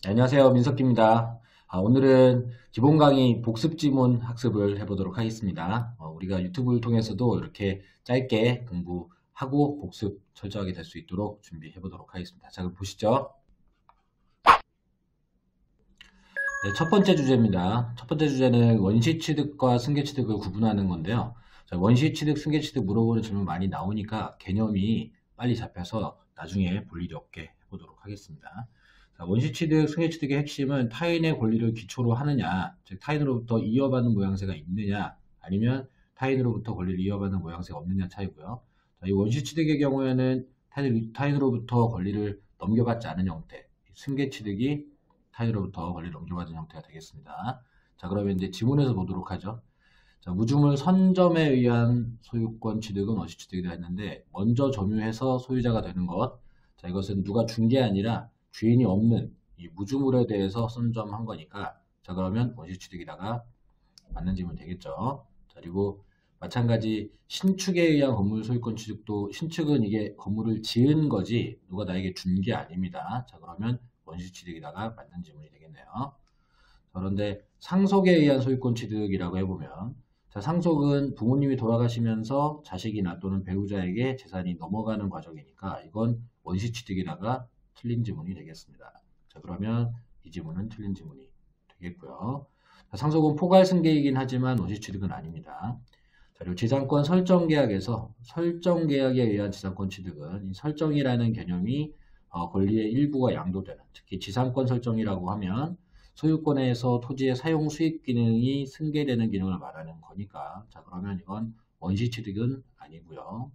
네, 안녕하세요. 민석기입니다. 오늘은 기본 강의 복습 지문 학습을 해보도록 하겠습니다. 우리가 유튜브를 통해서도 이렇게 짧게 공부하고 복습 철저하게 될 수 있도록 준비해 보도록 하겠습니다. 자, 그럼 보시죠. 네, 첫 번째 주제입니다. 첫 번째 주제는 원시 취득과 승계 취득을 구분하는 건데요. 자, 원시 취득, 승계 취득 물어보는 질문 많이 나오니까 개념이 빨리 잡혀서 나중에 볼 일이 없게 해보도록 하겠습니다. 자, 원시 취득, 승계 취득의 핵심은 타인의 권리를 기초로 하느냐, 즉 타인으로부터 이어받는 모양새가 있느냐, 아니면 타인으로부터 권리를 이어받는 모양새가 없느냐 차이고요. 자, 이 원시 취득의 경우에는 타인으로부터 권리를 넘겨받지 않은 형태, 승계 취득이 타인으로부터 권리를 넘겨받은 형태가 되겠습니다. 자, 그러면 이제 지문에서 보도록 하죠. 자, 무주물 선점에 의한 소유권 취득은 원시 취득이라 했는데, 먼저 점유해서 소유자가 되는 것. 자, 이것은 누가 준 게 아니라 주인이 없는 이 무주물에 대해서 선점한 거니까, 자, 그러면 원시 취득이다가 맞는 질문 되겠죠. 자, 그리고 마찬가지 신축에 의한 건물 소유권 취득도 신축은 이게 건물을 지은 거지 누가 나에게 준 게 아닙니다. 자, 그러면 원시 취득이다가 맞는 질문이 되겠네요. 그런데 상속에 의한 소유권 취득이라고 해보면, 자, 상속은 부모님이 돌아가시면서 자식이나 또는 배우자에게 재산이 넘어가는 과정이니까 이건 원시 취득이다가 틀린 지문이 되겠습니다. 자, 그러면 이 지문은 틀린 지문이 되겠고요. 자, 상속은 포괄 승계이긴 하지만 원시 취득은 아닙니다. 자, 그리고 지상권 설정 계약에서 설정 계약에 의한 지상권 취득은 이 설정이라는 개념이 권리의 일부가 양도되는, 특히 지상권 설정이라고 하면 소유권에서 토지의 사용 수익 기능이 승계되는 기능을 말하는 거니까, 자, 그러면 이건 원시 취득은 아니고요.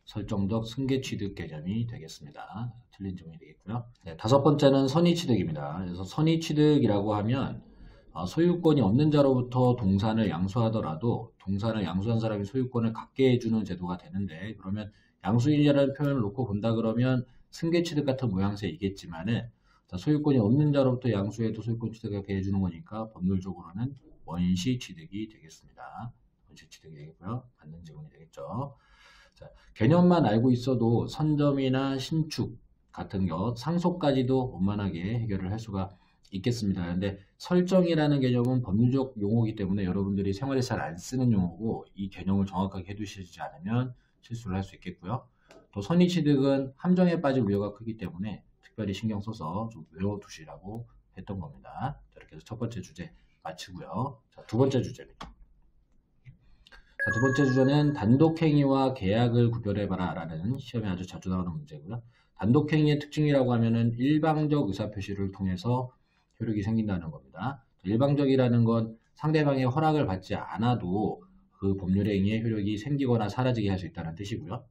설정적 승계 취득 개념이 되겠습니다. 틀린 질문이 되겠고요. 네, 다섯 번째는 선의 취득입니다. 그래서 선의 취득이라고 하면 소유권이 없는 자로부터 동산을 양수하더라도 동산을 양수한 사람이 소유권을 갖게 해주는 제도가 되는데, 그러면 양수인이라는 표현을 놓고 본다 그러면 승계 취득 같은 모양새이겠지만은, 소유권이 없는 자로부터 양수해도 소유권 취득하게 해주는 거니까 법률적으로는 원시 취득이 되겠습니다. 원시 취득이 되겠고요. 맞는 질문이 되겠죠. 자, 개념만 알고 있어도 선점이나 신축 같은 것, 상속까지도 원만하게 해결을 할 수가 있겠습니다. 근데 설정이라는 개념은 법률적 용어이기 때문에 여러분들이 생활에 잘 안 쓰는 용어고, 이 개념을 정확하게 해두시지 않으면 실수를 할 수 있겠고요. 또 선의취득은 함정에 빠질 우려가 크기 때문에 특별히 신경 써서 좀 외워두시라고 했던 겁니다. 이렇게 해서 첫 번째 주제 마치고요. 자, 두 번째 주제입니다. 자, 두 번째 주제는 단독행위와 계약을 구별해봐라 라는 시험에 아주 자주 나오는 문제고요. 단독행위의 특징이라고 하면은 일방적 의사표시를 통해서 효력이 생긴다는 겁니다. 일방적이라는 건 상대방의 허락을 받지 않아도 그 법률의 행위의 효력이 생기거나 사라지게 할 수 있다는 뜻이고요.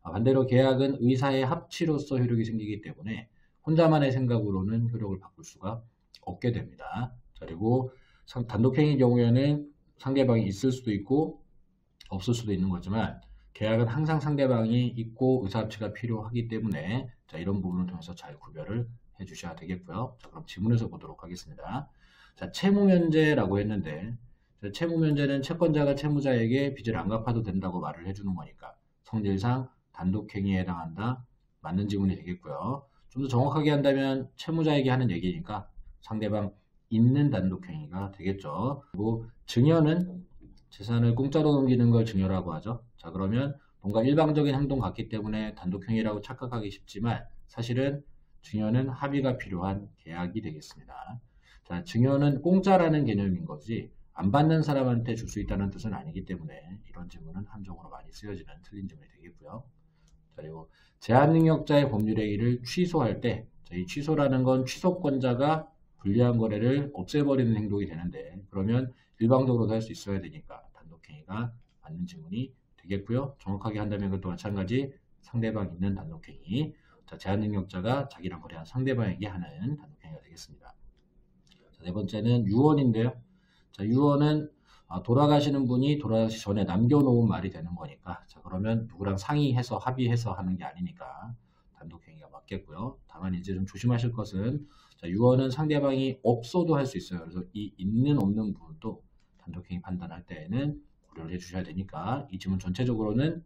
반대로 계약은 의사의 합치로서 효력이 생기기 때문에 혼자만의 생각으로는 효력을 바꿀 수가 없게 됩니다. 그리고 단독행위의 경우에는 상대방이 있을 수도 있고 없을 수도 있는 거지만, 계약은 항상 상대방이 있고 의사합치가 필요하기 때문에, 자, 이런 부분을 통해서 잘 구별을 해 주셔야 되겠고요. 자, 그럼 지문에서 보도록 하겠습니다. 자, 채무면제라고 했는데, 자, 채무면제는 채권자가 채무자에게 빚을 안 갚아도 된다고 말을 해주는 거니까 성질상 단독행위에 해당한다. 맞는 지문이 되겠고요. 좀 더 정확하게 한다면 채무자에게 하는 얘기니까 상대방 있는 단독행위가 되겠죠. 그리고 증여는 재산을 공짜로 넘기는 걸 증여라고 하죠. 자, 그러면 뭔가 일방적인 행동 같기 때문에 단독행위라고 착각하기 쉽지만, 사실은 증여는 합의가 필요한 계약이 되겠습니다. 자, 증여는 공짜라는 개념인 거지 안 받는 사람한테 줄 수 있다는 뜻은 아니기 때문에 이런 질문은 함정으로 많이 쓰여지는 틀린 질문이 되겠고요. 자, 그리고 제한능력자의 법률행위를 취소할 때, 자, 이 취소라는 건 취소권자가 불리한 거래를 없애버리는 행동이 되는데, 그러면 일방적으로도 할 수 있어야 되니까 단독행위가 맞는 질문이 되겠고요. 정확하게 한다면 그것도 마찬가지 상대방 있는 단독행위. 자, 제한능력자가 자기랑 거래한 상대방에게 하는 단독행위가 되겠습니다. 자, 네 번째는 유언인데요. 자, 유언은 돌아가시는 분이 돌아가시기 전에 남겨놓은 말이 되는 거니까, 자, 그러면 누구랑 상의해서 합의해서 하는 게 아니니까 단독행위가 맞겠고요. 다만 이제 좀 조심하실 것은, 자, 유언은 상대방이 없어도 할 수 있어요. 그래서 이 있는 없는 부분도 단독행위 판단할 때에는 고려를 해주셔야 되니까 이 지문 전체적으로는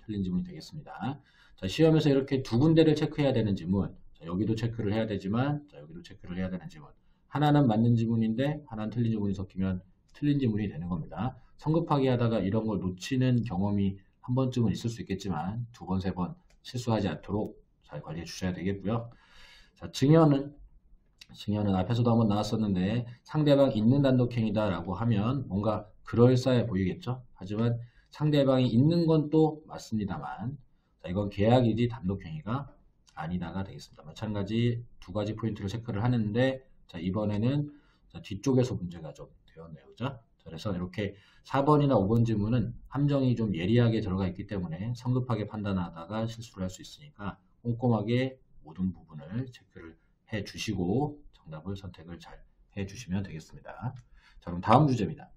틀린 지문이 되겠습니다. 자, 시험에서 이렇게 두 군데를 체크해야 되는 지문. 자, 여기도 체크를 해야 되지만, 자, 여기도 체크를 해야 되는 지문. 하나는 맞는 지문인데, 하나는 틀린 지문이 섞이면 틀린 지문이 되는 겁니다. 성급하게 하다가 이런 걸 놓치는 경험이 한 번쯤은 있을 수 있겠지만, 두 번, 세 번 실수하지 않도록 잘 관리해 주셔야 되겠고요. 자, 증여는 앞에서도 한번 나왔었는데, 상대방 있는 단독행위다라고 하면 뭔가 그럴싸해 보이겠죠? 하지만 상대방이 있는 건 또 맞습니다만, 자, 이건 계약이지 단독행위가 아니다가 되겠습니다. 마찬가지 두 가지 포인트를 체크를 하는데, 자, 이번에는 자, 뒤쪽에서 문제가 좀 되었네요. 그죠? 자, 그래서 이렇게 4번이나 5번 지문은 함정이 좀 예리하게 들어가 있기 때문에 성급하게 판단하다가 실수를 할 수 있으니까 꼼꼼하게 모든 부분을 체크를 해 주시고 정답을 선택을 잘 해 주시면 되겠습니다. 자, 그럼 다음 주제입니다.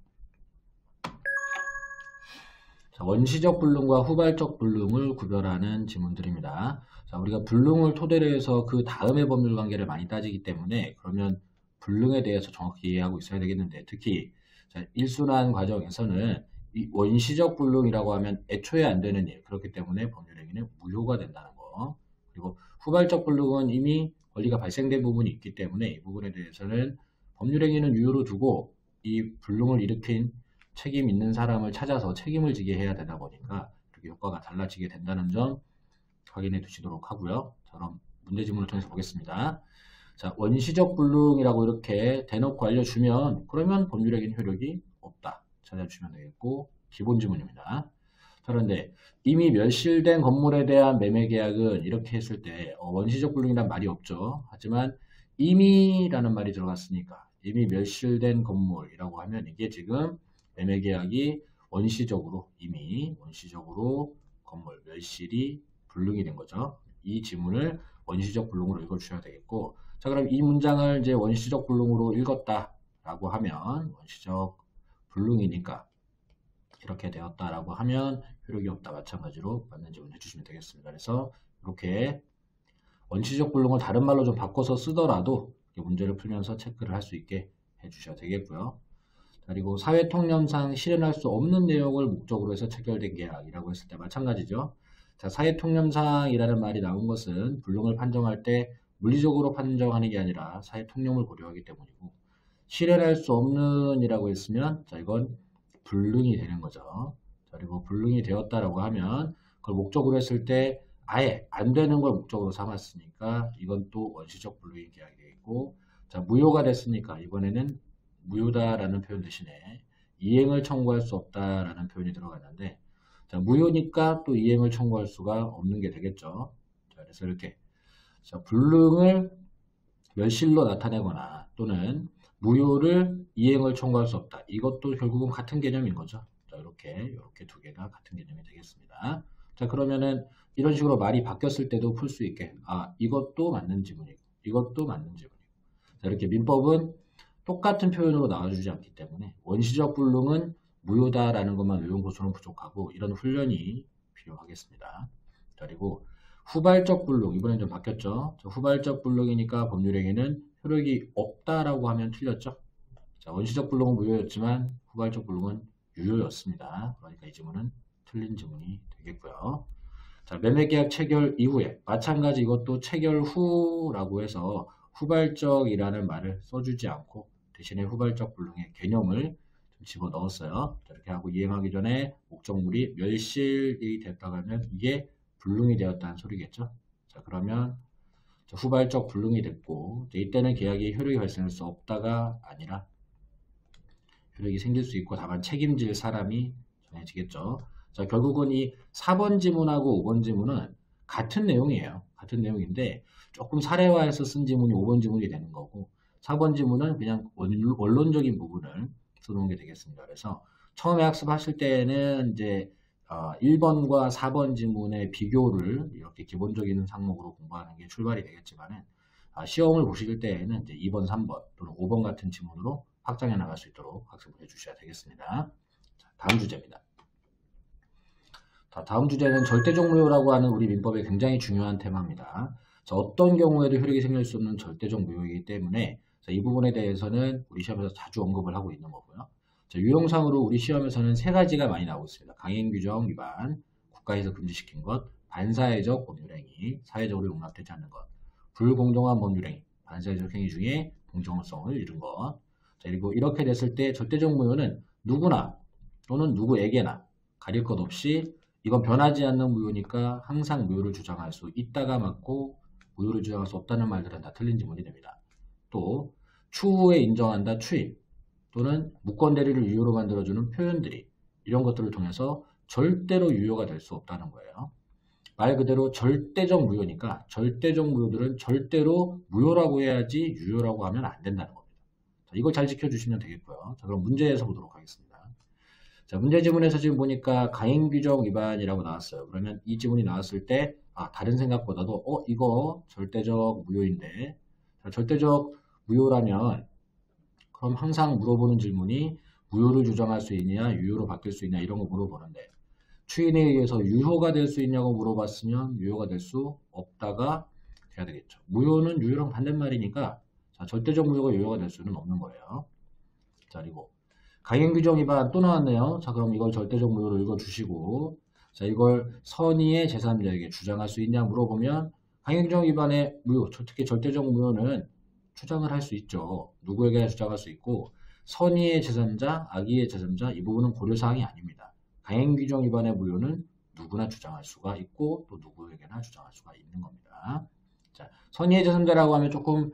자, 원시적 불능과 후발적 불능을 구별하는 지문들입니다. 자, 우리가 불능을 토대로 해서 그 다음의 법률 관계를 많이 따지기 때문에 그러면 불능에 대해서 정확히 이해하고 있어야 되겠는데, 특히 자, 일순환 과정에서는 이 원시적 불능이라고 하면 애초에 안 되는 일, 그렇기 때문에 법률행위는 무효가 된다는 거. 그리고 후발적 불능은 이미 권리가 발생된 부분이 있기 때문에 이 부분에 대해서는 법률행위는 유효로 두고 이 불능을 일으킨 책임 있는 사람을 찾아서 책임을 지게 해야 되다 보니까 이렇게 효과가 달라지게 된다는 점 확인해 두시도록 하고요. 자, 그럼 문제 지문을 통해서 보겠습니다. 자, 원시적 불능이라고 이렇게 대놓고 알려주면 그러면 법률적인 효력이 없다 찾아주시면 되겠고, 기본 지문입니다. 자, 그런데 이미 멸실된 건물에 대한 매매 계약은 이렇게 했을 때 원시적 불능이란 말이 없죠. 하지만 이미라는 말이 들어갔으니까 이미 멸실된 건물이라고 하면 이게 지금 매매 계약이 이미 원시적으로 건물 멸실이 불능이 된 거죠. 이 지문을 원시적 불능으로 읽어주셔야 되겠고, 자, 그럼 이 문장을 이제 원시적 불능으로 읽었다라고 하면 원시적 불능이니까 이렇게 되었다라고 하면 효력이 없다. 마찬가지로 맞는 지문 해주시면 되겠습니다. 그래서 이렇게 원시적 불능을 다른 말로 좀 바꿔서 쓰더라도 문제를 풀면서 체크를 할 수 있게 해주셔야 되겠고요. 그리고 사회통념상 실현할 수 없는 내용을 목적으로 해서 체결된 계약이라고 했을 때 마찬가지죠. 자, 사회통념상이라는 말이 나온 것은 불능을 판정할 때 물리적으로 판정하는 게 아니라 사회통념을 고려하기 때문이고, 실현할 수 없는 이라고 했으면 자, 이건 불능이 되는 거죠. 자, 그리고 불능이 되었다라고 하면 그걸 목적으로 했을 때 아예 안 되는 걸 목적으로 삼았으니까 이건 또 원시적 불능인 계약이 되겠고, 자, 무효가 됐으니까 이번에는 무효다라는 표현 대신에 이행을 청구할 수 없다라는 표현이 들어갔는데, 자, 무효니까 또 이행을 청구할 수가 없는 게 되겠죠. 자, 그래서 이렇게 자, 불능을 멸실로 나타내거나 또는 무효를 이행을 청구할 수 없다. 이것도 결국은 같은 개념인 거죠. 자, 이렇게 두 개가 같은 개념이 되겠습니다. 자, 그러면은 이런 식으로 말이 바뀌었을 때도 풀 수 있게, 이것도 맞는 지문이고 이것도 맞는 지문이고. 자, 이렇게 민법은 똑같은 표현으로 나와주지 않기 때문에 원시적 불능은 무효다라는 것만 외운것으로는 부족하고 이런 훈련이 필요하겠습니다. 그리고 후발적 불능, 이번엔 좀 바뀌었죠. 자, 후발적 불능이니까 법률행위는 효력이 없다라고 하면 틀렸죠. 자, 원시적 불능은 무효였지만 후발적 불능은 유효였습니다. 그러니까 이 지문은 틀린 지문이 되겠고요. 자, 매매계약 체결 이후에 마찬가지 이것도 체결 후라고 해서 후발적이라는 말을 써주지 않고 대신에 후발적 불능의 개념을 좀 집어넣었어요. 자, 이렇게 하고 이행하기 전에 목적물이 멸실이 됐다고 하면 이게 불능이 되었다는 소리겠죠. 자, 그러면 후발적 불능이 됐고 이때는 계약이 효력이 발생할 수 없다가 아니라 효력이 생길 수 있고 다만 책임질 사람이 정해지겠죠. 자, 결국은 이 4번 지문하고 5번 지문은 같은 내용이에요. 같은 내용인데 조금 사례화해서 쓴 지문이 5번 지문이 되는 거고 4번 지문은 그냥 원론적인 부분을 써놓은 게 되겠습니다. 그래서 처음에 학습하실 때는 이제 1번과 4번 지문의 비교를 이렇게 기본적인 항목으로 공부하는 게 출발이 되겠지만은 시험을 보실 때에는 이제 2번, 3번 또는 5번 같은 지문으로 확장해 나갈 수 있도록 학습을 해주셔야 되겠습니다. 자, 다음 주제입니다. 자, 다음 주제는 절대적 무효라고 하는 우리 민법의 굉장히 중요한 테마입니다. 자, 어떤 경우에도 효력이 생길 수 없는 절대적 무효이기 때문에 자, 이 부분에 대해서는 우리 시험에서 자주 언급을 하고 있는 거고요. 자, 유형상으로 우리 시험에서는 세 가지가 많이 나오고 있습니다. 강행규정 위반, 국가에서 금지시킨 것, 반사회적 법률행위, 사회적으로 용납되지 않는 것. 불공정한 법률행위, 반사회적 행위 중에 공정성을 잃은 것. 자, 그리고 이렇게 됐을 때 절대적 무효는 누구나 또는 누구에게나 가릴 것 없이 이건 변하지 않는 무효니까 항상 무효를 주장할 수 있다가 맞고 무효를 주장할 수 없다는 말들은 다 틀린 지문이 됩니다. 또 추후에 인정한다 추임 또는 무권 대리를 유효로 만들어주는 표현들이 이런 것들을 통해서 절대로 유효가 될 수 없다는 거예요. 말 그대로 절대적 무효니까 절대적 무효들은 절대로 무효라고 해야지 유효라고 하면 안 된다는 겁니다. 자, 이걸 잘 지켜주시면 되겠고요. 자, 그럼 문제에서 보도록 하겠습니다. 자, 문제 지문에서 지금 보니까 가행규정 위반이라고 나왔어요. 그러면 이 지문이 나왔을 때 다른 생각보다도 이거 절대적 무효인데 자, 절대적 무효라면 그럼 항상 물어보는 질문이 무효를 주장할 수 있냐 유효로 바뀔 수 있냐 이런 거 물어보는데 추인에 의해서 유효가 될 수 있냐고 물어봤으면 유효가 될 수 없다가 돼야 되겠죠. 무효는 유효랑 반대말이니까 자, 절대적 무효가 유효가 될 수는 없는 거예요. 자, 그리고 가행규정 위반 또 나왔네요. 자, 그럼 이걸 절대적 무효로 읽어주시고 자, 이걸 선의의 제3자에게 주장할 수 있냐 물어보면 가행규정 위반의 무효, 특히 절대적 무효는 주장을 할 수 있죠. 누구에게 주장할 수 있고 선의의 제3자, 악의의 제3자 이 부분은 고려사항이 아닙니다. 가행규정 위반의 무효는 누구나 주장할 수가 있고 또 누구에게나 주장할 수가 있는 겁니다. 자, 선의의 제3자라고 하면 조금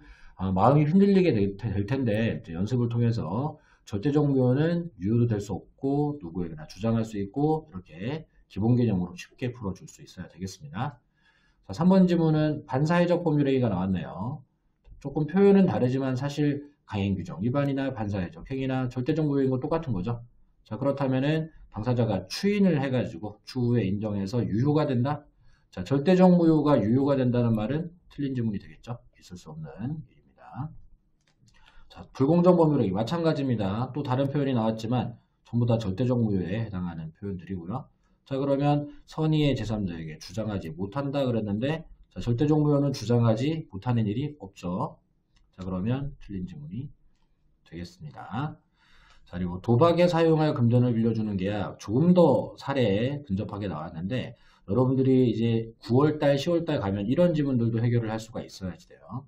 마음이 흔들리게 될 텐데 연습을 통해서 절대적 무효는 유효도 될 수 없고 누구에게나 주장할 수 있고 이렇게 기본 개념으로 쉽게 풀어줄 수 있어야 되겠습니다. 자, 3번 지문은 반사회적 법률행위가 나왔네요. 조금 표현은 다르지만 사실 가행규정 위반이나 반사회적 행위나 절대적 무효인 건 똑같은 거죠. 자, 그렇다면은 당사자가 추인을 해가지고 추후에 인정해서 유효가 된다. 자, 절대적 무효가 유효가 된다는 말은 틀린 지문이 되겠죠. 있을 수 없는 일입니다. 자, 불공정 법률행위 마찬가지입니다. 또 다른 표현이 나왔지만 전부 다 절대적 무효에 해당하는 표현들이고요. 자, 그러면 선의의 제3자에게 주장하지 못한다 그랬는데 자, 절대적 무효는 주장하지 못하는 일이 없죠. 자, 그러면 틀린 지문이 되겠습니다. 자, 그리고 도박에 사용할 금전을 빌려주는 계약 조금 더 사례에 근접하게 나왔는데 여러분들이 이제 9월달, 10월달 가면 이런 지문들도 해결을 할 수가 있어야지 돼요.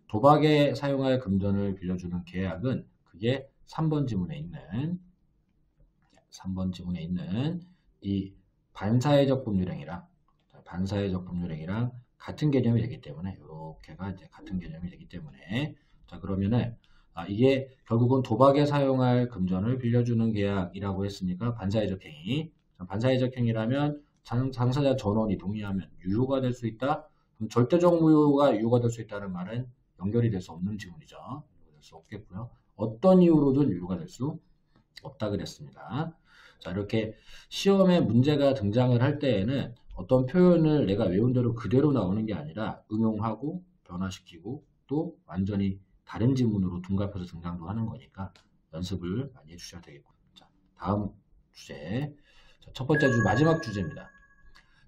도박에 사용할 금전을 빌려주는 계약은 그게 3번 지문에 있는 이 반사회적 법률행위랑 같은 개념이 되기 때문에 이렇게가 이제 같은 개념이 되기 때문에 자, 그러면은 이게 결국은 도박에 사용할 금전을 빌려주는 계약이라고 했으니까 반사회적 행위. 반사회적 행위라면 당사자 전원이 동의하면 유효가 될 수 있다. 그럼 절대적 무효가 유효가 될 수 있다는 말은 연결이 될 수 없는 지문이죠. 될 수 없겠고요. 어떤 이유로든 유효가 될 수 없다 그랬습니다. 자, 이렇게 시험에 문제가 등장을 할 때에는 어떤 표현을 내가 외운 대로 그대로 나오는 게 아니라 응용하고 변화시키고 또 완전히 다른 지문으로 둔갑해서 등장도 하는 거니까 연습을 많이 해주셔야 되겠고. 자, 다음 주제. 자, 첫 번째 마지막 주제입니다.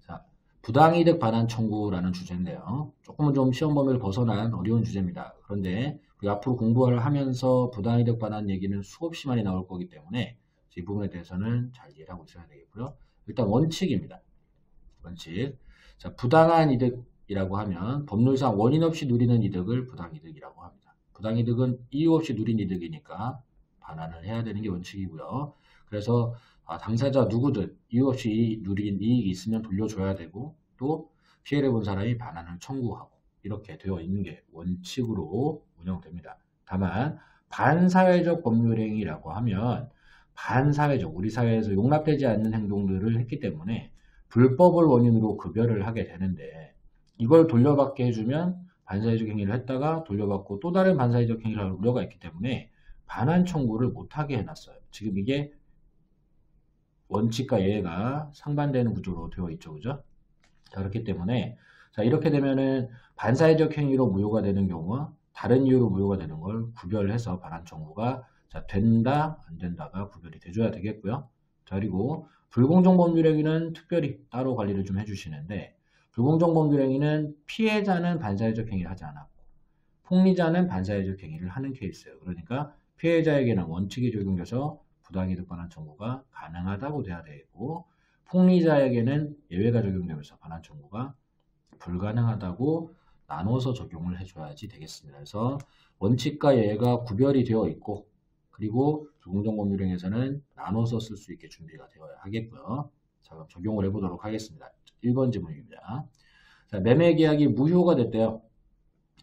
자, 부당이득 반환 청구라는 주제인데요. 조금은 좀 시험 범위를 벗어난 어려운 주제입니다. 그런데 우리 앞으로 공부를 하면서 부당이득 반환 얘기는 수없이 많이 나올 거기 때문에 이 부분에 대해서는 잘 이해를 하고 있어야 되겠고요. 일단 원칙입니다. 원칙. 자, 부당한 이득이라고 하면 법률상 원인 없이 누리는 이득을 부당이득이라고 합니다. 부당이득은 이유 없이 누린 이득이니까 반환을 해야 되는 게 원칙이고요. 그래서 당사자 누구든 이유 없이 누린 이익이 있으면 돌려줘야 되고 또 피해를 본 사람이 반환을 청구하고 이렇게 되어 있는 게 원칙으로 운영됩니다. 다만 반사회적 법률행위라고 하면 반사회적, 우리 사회에서 용납되지 않는 행동들을 했기 때문에 불법을 원인으로 급여를 하게 되는데 이걸 돌려받게 해주면 반사회적 행위를 했다가 돌려받고 또 다른 반사회적 행위를 할 우려가 있기 때문에 반환 청구를 못하게 해놨어요. 지금 이게 원칙과 예외가 상반되는 구조로 되어 있죠. 그죠? 자, 그렇기 때문에 자, 이렇게 되면은 반사회적 행위로 무효가 되는 경우와 다른 이유로 무효가 되는 걸 구별해서 반환 청구가 자, 된다, 안 된다가 구별이 돼줘야 되겠고요. 자, 그리고 불공정 법률행위는 특별히 따로 관리를 좀 해주시는데 불공정 법률행위는 피해자는 반사회적 행위를 하지 않았고 폭리자는 반사회적 행위를 하는 케이스예요. 그러니까 피해자에게는 원칙이 적용돼서 부당이득 반환 청구가 가능하다고 돼야 되고 폭리자에게는 예외가 적용되면서 반환 청구가 불가능하다고 나눠서 적용을 해줘야지 되겠습니다. 그래서 원칙과 예외가 구별이 되어 있고 그리고 불공정법률행위에서는 나눠서 쓸 수 있게 준비가 되어야 하겠고요. 자, 그럼 적용을 해보도록 하겠습니다. 1번 질문입니다. 자, 매매계약이 무효가 됐대요.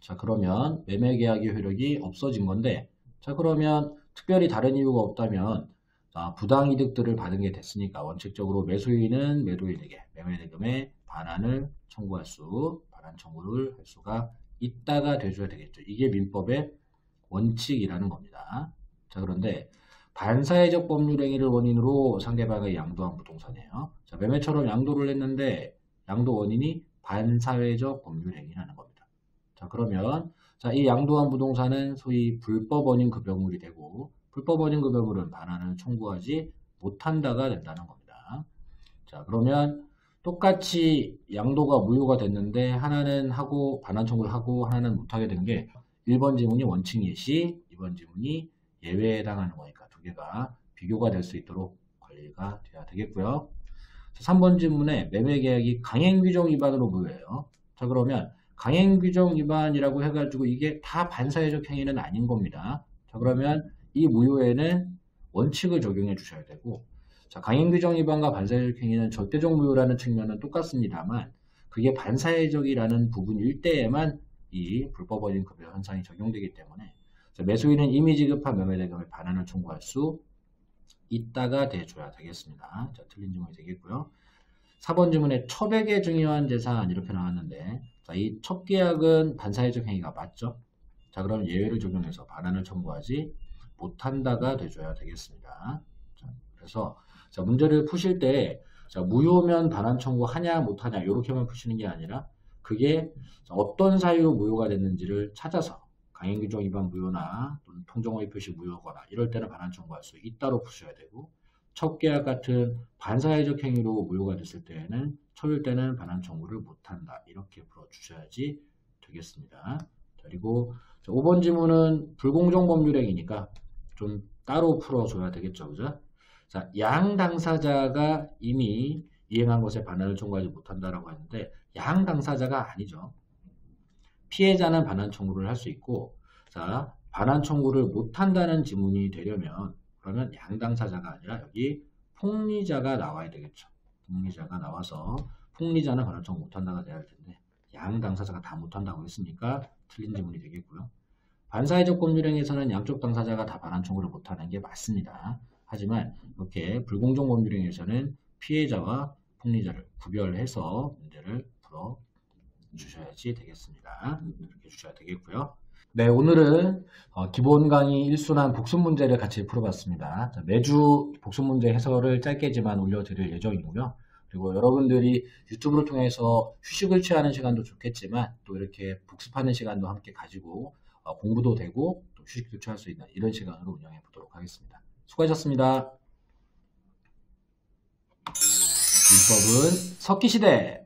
자, 그러면 매매계약의 효력이 없어진 건데, 자, 그러면 특별히 다른 이유가 없다면, 자, 부당이득들을 받은 게 됐으니까 원칙적으로 매수인은 매도인에게 매매대금의 반환을 청구할 반환 청구를 할 수가 있다가 돼줘야 되겠죠. 이게 민법의 원칙이라는 겁니다. 자, 그런데 반사회적 법률행위를 원인으로 상대방의 양도한 부동산이에요. 자, 매매처럼 양도를 했는데 양도 원인이 반사회적 법률행위라는 겁니다. 자, 그러면 자, 이 양도한 부동산은 소위 불법 원인 급여물이 되고 불법 원인 급여물은 반환을 청구하지 못한다가 된다는 겁니다. 자, 그러면 똑같이 양도가 무효가 됐는데 하나는 하고 반환 청구를 하고 하나는 못하게 된 게 1번 지문이 원칙 예시, 2번 지문이 예외에 해당하는 거니까 두 개가 비교가 될 수 있도록 관리가 돼야 되겠고요. 자, 3번 질문에 매매계약이 강행규정 위반으로 무효예요. 자, 그러면 강행규정 위반이라고 해가지고 이게 다 반사회적 행위는 아닌 겁니다. 자, 그러면 이 무효에는 원칙을 적용해 주셔야 되고, 자, 강행규정 위반과 반사회적 행위는 절대적 무효라는 측면은 똑같습니다만 그게 반사회적이라는 부분일 때에만 이 불법 원인 급여 현상이 적용되기 때문에 자, 매수인은 이미 지급한 매매대금의 반환을 청구할 수 있다가 돼줘야 되겠습니다. 자, 틀린 질문이 되겠고요. 4번 질문에 첩액에 중요한 재산 이렇게 나왔는데 자, 이 첩계약은 반사회적 행위가 맞죠? 자, 그럼 예외를 적용해서 반환을 청구하지 못한다가 돼줘야 되겠습니다. 자, 그래서 자, 문제를 푸실 때 자, 무효면 반환 청구하냐 못하냐 이렇게만 푸시는 게 아니라 그게 어떤 사유로 무효가 됐는지를 찾아서 강행규정 위반 무효나 또는 통정허위 표시 무효거나 이럴 때는 반환 청구할 수 있다로 푸셔야 되고 첩계약 같은 반사회적 행위로 무효가 됐을 때에는 첩일 때는 반환 청구를 못한다 이렇게 풀어주셔야지 되겠습니다. 그리고 5번 질문은 불공정 법률행위니까 좀 따로 풀어줘야 되겠죠, 그죠? 자, 양 당사자가 이미 이행한 것에 반환을 청구하지 못한다라고 하는데 양 당사자가 아니죠. 피해자는 반환 청구를 할 수 있고, 자, 반환 청구를 못한다는 지문이 되려면 그러면 양 당사자가 아니라 여기 폭리자가 나와야 되겠죠. 폭리자가 나와서 폭리자는 반환 청구 못한다가 돼야 할 텐데 양 당사자가 다 못한다고 했으니까 틀린 지문이 되겠고요. 반사회적 법률행위에서는 양쪽 당사자가 다 반환 청구를 못하는 게 맞습니다. 하지만 이렇게 불공정 법률행위에서는 피해자와 폭리자를 구별해서 문제를 풀어 주셔야지 되겠습니다. 이렇게 주셔야 되겠고요. 네, 오늘은 기본 강의 1순환 복습 문제를 같이 풀어봤습니다. 자, 매주 복습 문제 해설을 짧게지만 올려드릴 예정이고요. 그리고 여러분들이 유튜브를 통해서 휴식을 취하는 시간도 좋겠지만 또 이렇게 복습하는 시간도 함께 가지고 공부도 되고 또 휴식도 취할 수 있는 이런 시간으로 운영해 보도록 하겠습니다. 수고하셨습니다. 민법은 석기시대